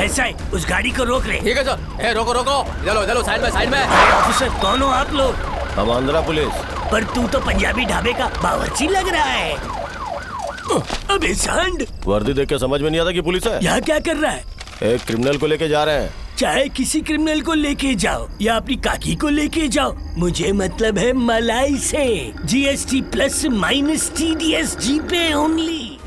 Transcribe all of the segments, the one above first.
ऐसा है, उस गाड़ी को रोक ले। ठीक है सर। ए, रोको रोको, चलो चलो साइड में। ऑफिसर कौन हो आप लोग? हम आंध्रा पुलिस। पर तू तो पंजाबी ढाबे का बावर्ची लग रहा है। अबे सांड, वर्दी देख के समझ में नहीं आता कि पुलिस है। यहाँ क्या कर रहा है? एक क्रिमिनल को लेके जा रहे हैं। चाहे किसी क्रिमिनल को लेके जाओ या अपनी काकी को लेके जाओ, मुझे मतलब है मलाई से। GST प्लस माइनस TDS जीपे ओनली।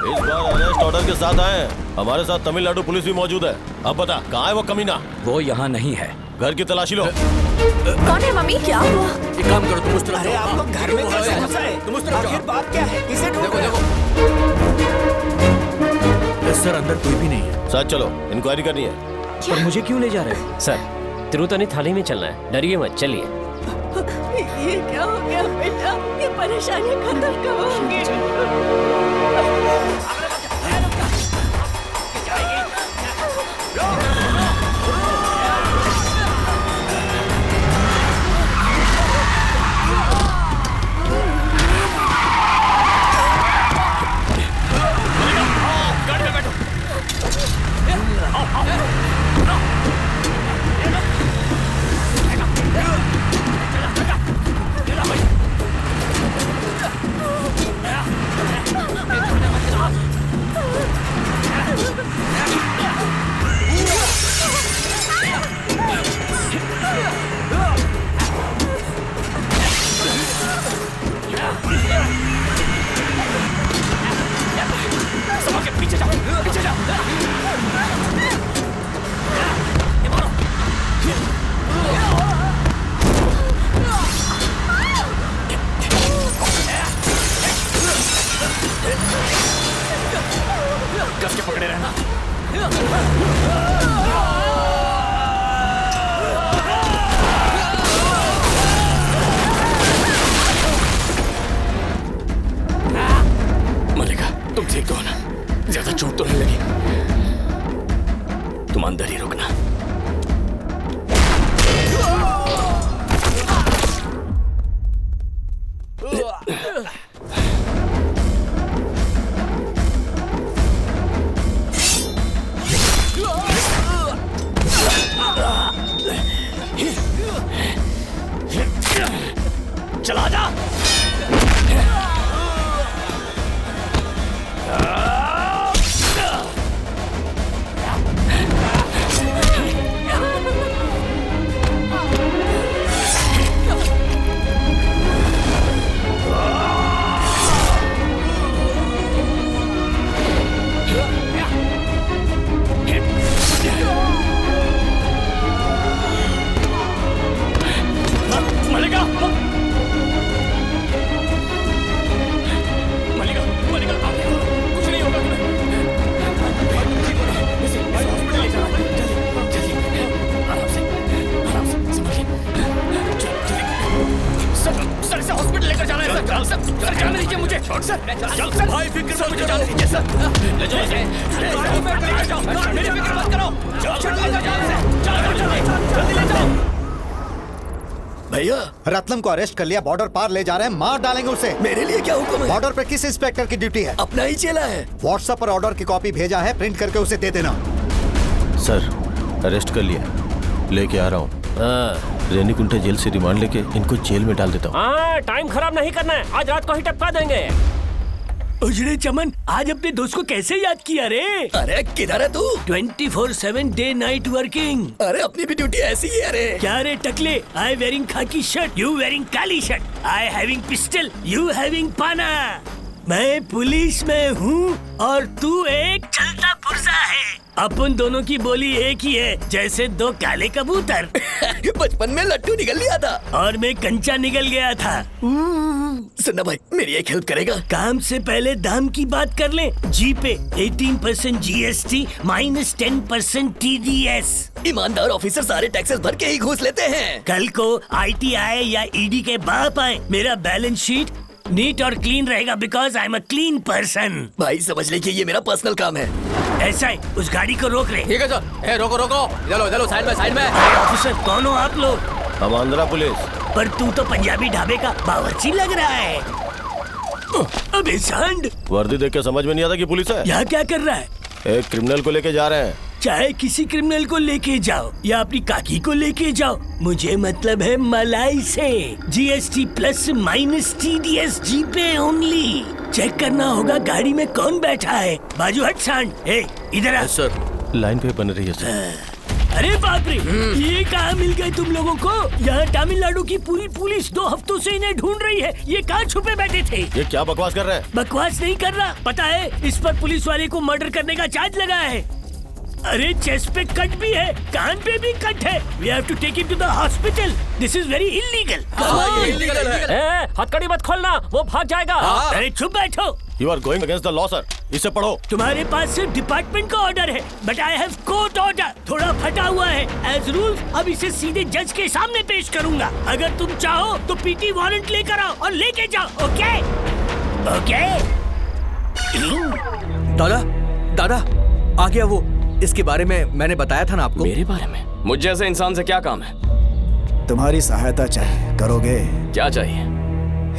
इस बार अरेस्ट ऑर्डर के साथ आए हैं। हमारे साथ तमिलनाडु पुलिस भी मौजूद है। अब बता कहाँ है वो कमीना? वो यहाँ नहीं है। घर की तलाशी लो। कौन है मम्मी? क्या हुआ? एक काम करो, तुम उस तरफ अरे आप लोग घर में कैसे घुसा है? तुम उस तरफ आखिर जाओ। बात क्या है? किसे ढूंढ देखो रहे हो? देखो। सर अंदर कोई भी नहीं है। साथ चलो, इंक्वायरी करनी है। पर मुझे क्यों ले जा रहे हैं? सर तिरुतनी थाली में चलना है, डरिए मत, चलिए। ये क्या हो गया बेटा? ये परेशानियां खत्म कब होंगी? कस के पकड़े रहना। मलिका, तुम ठीक तो हो ना? ज्यादा चोट तो नहीं लगी? तुम अंदर ही रुकना। चला जा। मलिका, मलिका, मलिका, आप देखो, कुछ नहीं होगा तुम्हें। इसे हॉस्पिटल ले जाना, जल्दी, आराम से, संभालिए। सर इसे हॉस्पिटल लेकर जाना है सर, जाने दीजिए मुझे। सर भाई फिक्र मत करो, जाने दीजिए सर। ले जाओ इसे, लेकर जाओ, मेरी फिक्र मत करो। हॉस्पिटल लेकर जाओ इसे, जल्दी ले जाओ। भैया, रत्नम को अरेस्ट कर लिया, बॉर्डर पार ले जा रहे हैं, मार डालेंगे उसे। मेरे लिए क्या हुक्म है? बॉर्डर पे किस इंस्पेक्टर की ड्यूटी है? अपना ही चेला है। व्हाट्सएप पर ऑर्डर की कॉपी भेजा है, प्रिंट करके उसे दे देना। सर अरेस्ट कर लिया, लेके आ रहा हूँ। रेनीकुंठा जेल से रिमांड लेके इनको जेल में डाल देता हूँ। हाँ, टाइम खराब नहीं करना है, आज रात को ही टपका देंगे। उजड़े चमन, आज अपने दोस्त को कैसे याद किया रे? अरे किधर है तू? 24/7 डे नाइट वर्किंग। अरे अपनी भी ड्यूटी ऐसी ही है रे। क्या रे टकले? आई वेयरिंग खाकी shirt, you wearing Kali shirt. I having pistol, you having पाना। मैं पुलिस में हूँ और तू एक चलता पुर्जा है। अपन दोनों की बोली एक ही है, जैसे दो काले कबूतर। बचपन में लट्टू निकल लिया था और मैं कंचा निकल गया था। सुनना भाई, मेरी एक हेल्प करेगा? काम से पहले दाम की बात कर ले। जी पे 18% GST माइनस 10% TDS। ईमानदार ऑफिसर सारे टैक्सेस भर के ही घूस लेते हैं। कल को IT आए या ED के बाप आए, मेरा बैलेंस शीट नीट और क्लीन रहेगा, because I am a clean person. भाई समझ ले कि ये मेरा पर्सनल काम है। ऐसा है, उस गाड़ी को रोक ले। ठीक है सर। ए, रोको रोको, चलो साइड में। ऑफिसर कौन हो आप लोग? हम आंध्रा पुलिस। पर तू तो पंजाबी ढाबे का बावर्ची लग रहा है। अबे सांड, वर्दी देख के समझ में नहीं आता कि पुलिस है। यहाँ क्या कर रहा है? एक क्रिमिनल को लेके जा रहे हैं। चाहे किसी क्रिमिनल को लेके जाओ या अपनी काकी को लेके जाओ, मुझे मतलब है मलाई से। GST प्लस माइनस TDS जीपे ओनली। चेक करना होगा गाड़ी में कौन बैठा है। बाजू हट सांड, इधर आ। सर लाइन पे बन रही है सर। अरे बाप रे, ये कहाँ मिल गए तुम लोगों को? यहाँ तमिलनाडु की पूरी पुलिस 2 हफ्तों से इन्हें ढूंढ रही है। ये कहाँ छुपे बैठे थे? ये क्या बकवास कर रहे हैं? बकवास नहीं कर रहा, पता है इस पर पुलिस वाले को मर्डर करने का चार्ज लगा है। अरे चेस्ट पे कट भी है, कान पे भी कट है। We have to take him to the hospital. This is very illegal. Illegal है। हथकड़ी मत खोलना, वो भाग जाएगा। अरे चुप बैठो। You are going against the law sir. इसे पढ़ो। तुम्हारे पास सिर्फ डिपार्टमेंट का ऑर्डर है, but I have court order. थोड़ा फटा हुआ है एज रूल्स। अब इसे सीधे जज के सामने पेश करूंगा। अगर तुम चाहो तो PT वारंट लेकर आओ और लेके जाओ। Okay okay. दादा दादा आ गया वो। इसके बारे में मैंने बताया था ना आपको। मेरे बारे में? मुझ जैसे इंसान से क्या काम है? तुम्हारी सहायता चाहिए, करोगे? क्या चाहिए?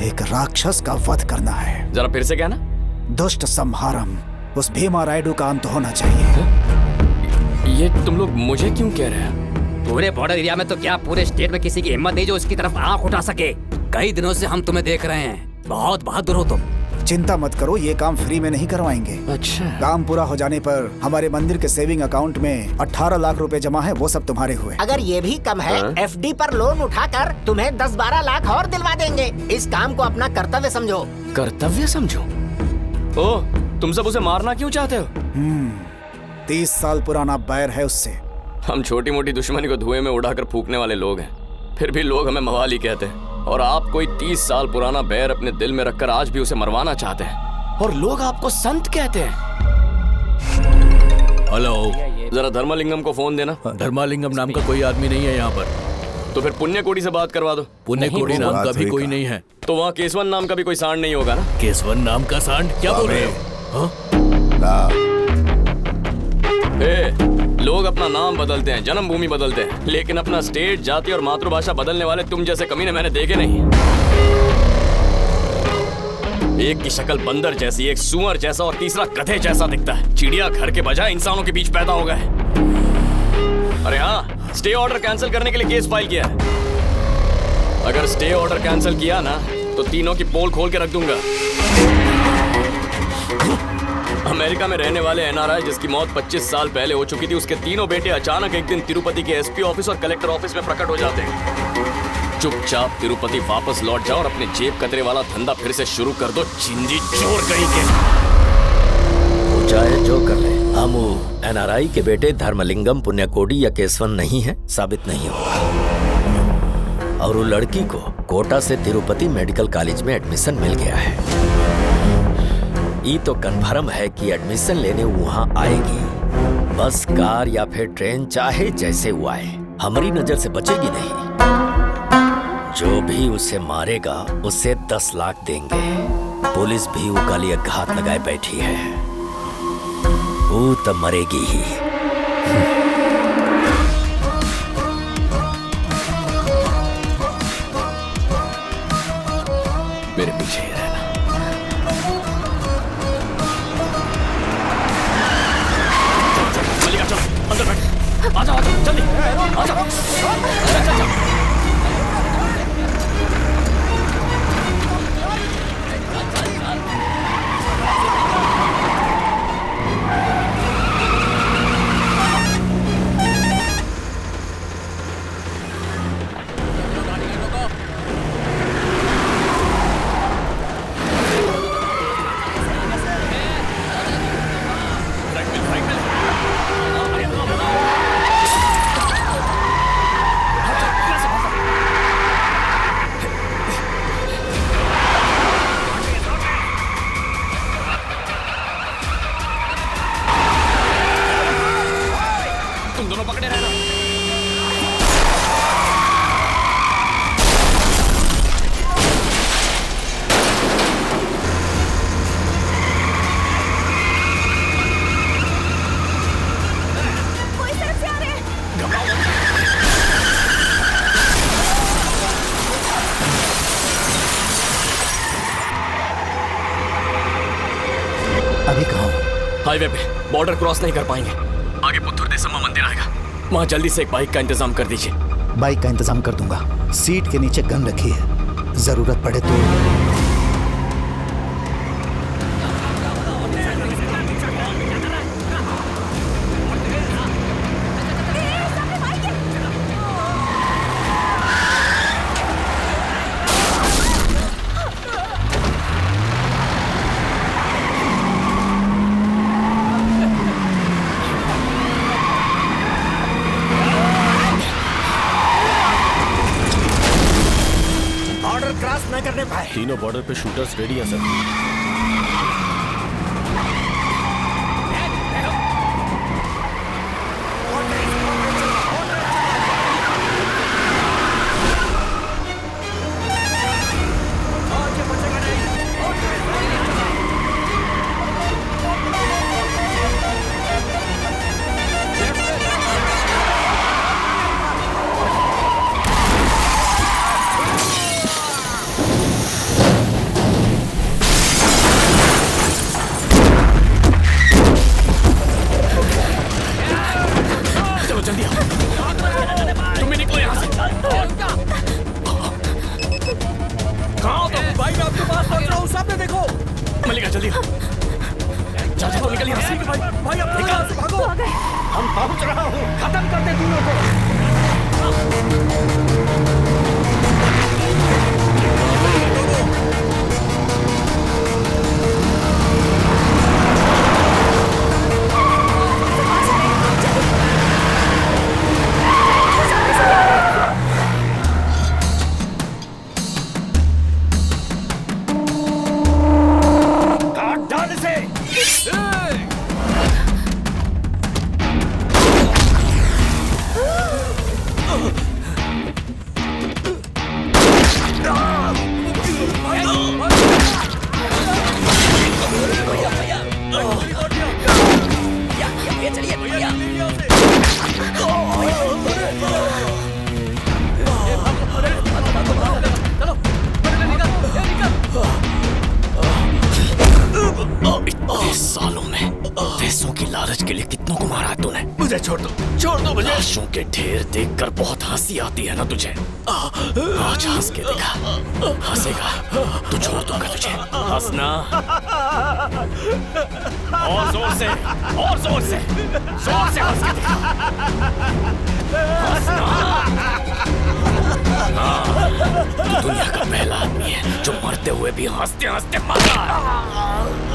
एक राक्षस का वध करना है। जरा फिर से कहना। दुष्ट संहारम, उस भीमा रायडू का अंत होना चाहिए। ये तुम लोग मुझे क्यों कह रहे हैं? पूरे बॉर्डर एरिया में तो क्या पूरे स्टेट में किसी की हिम्मत नहीं जो इसकी तरफ आंख उठा सके। कई दिनों से हम तुम्हें देख रहे हैं, बहुत बहादुर हो तुम। चिंता मत करो, ये काम फ्री में नहीं करवाएंगे। अच्छा। काम पूरा हो जाने पर हमारे मंदिर के सेविंग अकाउंट में 18 लाख रुपए जमा है, वो सब तुम्हारे हुए। अगर ये भी कम है, FD पर लोन उठाकर तुम्हें 10-12 लाख और दिलवा देंगे। इस काम को अपना कर्तव्य समझो। कर्तव्य समझो? ओह, तुम सब उसे मारना क्यों चाहते हो? 30 साल पुराना बैर है उससे। हम छोटी मोटी दुश्मनी को धुएं में उड़ाकर फूकने वाले लोग हैं, फिर भी लोग हमें मवाली कहते हैं। और आप कोई 30 साल पुराना बैर अपने दिल में रखकर आज भी उसे मरवाना चाहते हैं, और लोग आपको संत कहते हैं। हेलो, जरा धर्मलिंगम को फोन देना। धर्मालिंगम नाम का कोई आदमी नहीं है यहाँ पर। तो फिर पुण्य कोड़ी से बात करवा दो। पुण्य कोड़ी नाम का भी कोई नहीं है। तो वहाँ केसवन नाम का भी कोई सांड नहीं होगा ना? केसवन नाम का सांड? क्या बोल रहे हो? लोग अपना नाम बदलते हैं, जन्मभूमि बदलते हैं, लेकिन अपना स्टेट, जाति और मातृभाषा बदलने वाले तुम जैसे कमीने मैंने देखे नहीं। एक की शक्ल बंदर जैसी, एक सुअर जैसा और तीसरा गधे जैसा दिखता है। चिड़िया घर के बजाय इंसानों के बीच पैदा हो गए। अरे हाँ, स्टे ऑर्डर कैंसिल करने के लिए केस फाइल किया है। अगर स्टे ऑर्डर कैंसिल किया ना तो तीनों की पोल खोल के रख दूंगा। अमेरिका में रहने वाले NRI जिसकी मौत 25 साल पहले हो चुकी थी, उसके तीनों बेटे अचानक एक दिन तिरुपति के SP ऑफिस और कलेक्टर ऑफिस में प्रकट हो जाते हैं। चुपचाप तिरुपति वापस लौट जाओ और अपने जेब कतरे वाला धंधा फिर से शुरू कर दो, चिंजी चोर कहीं के। वो चाहे जो कर ले, हम NRI के बेटे धर्मलिंगम, पुण्यकोडी या केसवन नहीं है, साबित नहीं होगा। और वो लड़की को कोटा से तिरुपति मेडिकल कॉलेज में एडमिशन मिल गया है। ये तो कन्फर्म है कि एडमिशन लेने वहाँ आएगी। बस कार या फिर ट्रेन, चाहे जैसे वो आए, हमारी नजर से बचेगी नहीं। जो भी उसे मारेगा उसे 10 लाख देंगे। पुलिस भी वो काली घात लगाए बैठी है, वो तो मरेगी ही। मेरे पीछे ही रहना। अंदर बैठ। आजा आजा जल्दी आजा। चल। हाईवे पे बॉर्डर क्रॉस नहीं कर पाएंगे। आगे पुत्तूर देसम्मा मंदिर आएगा, वहाँ जल्दी से एक बाइक का इंतजाम कर दीजिए। बाइक का इंतजाम कर दूंगा। सीट के नीचे गन रखी है, जरूरत पड़े तो। तीनों बॉर्डर पे शूटर्स रेडी हैं सर। सालों में पैसों की लालच के लिए कितनों को मारा तूने? मुझे छोड़ दो मुझे। लाशों के ढेर देखकर बहुत हंसी आती है ना तुझे? आज हंस के दिखा, हंसेगा तो छोड़ दूंगा तुझे। हंसना और जोर से हंस के दिखा। हंसना। हाँ, तू दुनिया का पहला आदमी है जो मरते हुए भी हंसते हंसते मरा।